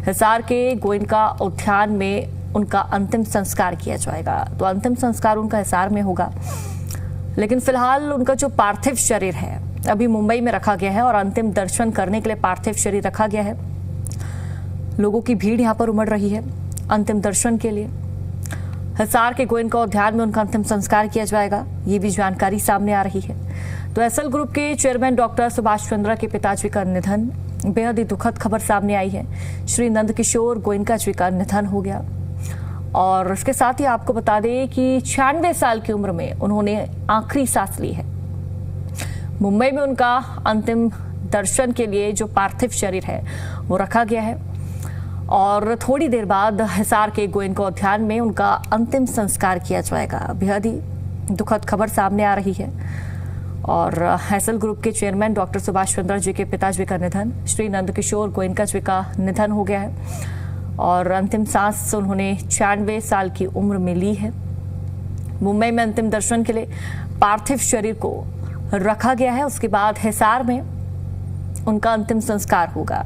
हिसार के गोयनका उद्यान में उनका अंतिम संस्कार किया जाएगा। तो अंतिम संस्कार उनका हिसार में होगा, लेकिन फिलहाल उनका जो पार्थिव शरीर है अभी मुंबई में रखा गया है और अंतिम दर्शन करने के लिए पार्थिव शरीर रखा गया है। लोगों की भीड़ यहाँ पर उमड़ रही है अंतिम दर्शन के लिए। हिसार के गोयनका उद्यान में उनका अंतिम संस्कार किया जाएगा, ये भी जानकारी सामने आ रही है। तो एसएल ग्रुप के चेयरमैन डॉक्टर सुभाष चंद्रा के पिताजी का निधन, बेहद ही दुखद खबर सामने आई है। श्री नंदकिशोर गोयनका जी का निधन हो गया और इसके साथ ही आपको बता दें कि 96 साल की उम्र में उन्होंने आखिरी सांस ली है। मुंबई में उनका अंतिम दर्शन के लिए जो पार्थिव शरीर है वो रखा गया है और थोड़ी देर बाद हिसार के गोयनका उद्यान में उनका अंतिम संस्कार किया जाएगा। बेहद ही दुखद खबर सामने आ रही है और एसएल ग्रुप के चेयरमैन डॉक्टर सुभाष चंद्रा जी के पिताजी का निधन, श्री नंदकिशोर गोयनका जी का निधन हो गया है और अंतिम सांस उन्होंने 96 साल की उम्र में ली है। मुंबई में अंतिम दर्शन के लिए पार्थिव शरीर को रखा गया है, उसके बाद हिसार में उनका अंतिम संस्कार होगा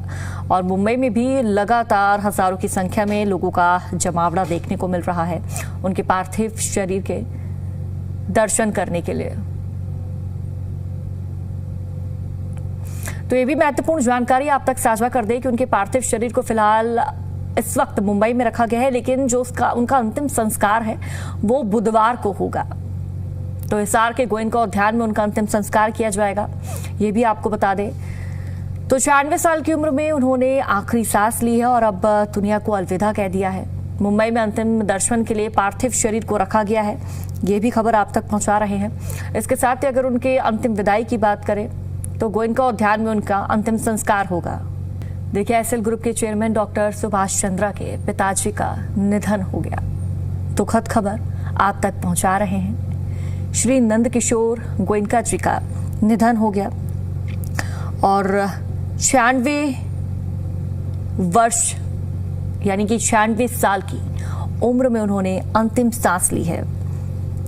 और मुंबई में भी लगातार हजारों की संख्या में लोगों का जमावड़ा देखने को मिल रहा है उनके पार्थिव शरीर के दर्शन करने के लिए। तो ये भी महत्वपूर्ण जानकारी आप तक साझा कर दें कि उनके पार्थिव शरीर को फिलहाल इस वक्त मुंबई में रखा गया है, लेकिन जो उनका अंतिम संस्कार है वो बुधवार को होगा। तो हिसार के गोयनका उद्यान में उनका अंतिम संस्कार किया जाएगा, ये भी आपको बता दें। तो 96 साल की उम्र में उन्होंने आखिरी सांस ली है और अब दुनिया को अलविदा कह दिया है। मुंबई में अंतिम दर्शन के लिए पार्थिव शरीर को रखा गया है, ये भी खबर आप तक पहुंचा रहे हैं। इसके साथ ही अगर उनके अंतिम विदाई की बात करें तो गोयनका उद्यान में उनका अंतिम संस्कार होगा। देखिए, एसएल ग्रुप के चेयरमैन डॉक्टर सुभाष चंद्रा के पिताजी का निधन हो गया। दुखद खबर आप तक पहुंचा रहे हैं। श्री नंदकिशोर गोयनका जी का निधन हो गया और 96 वर्ष यानी कि 96 साल की उम्र में उन्होंने अंतिम सांस ली है।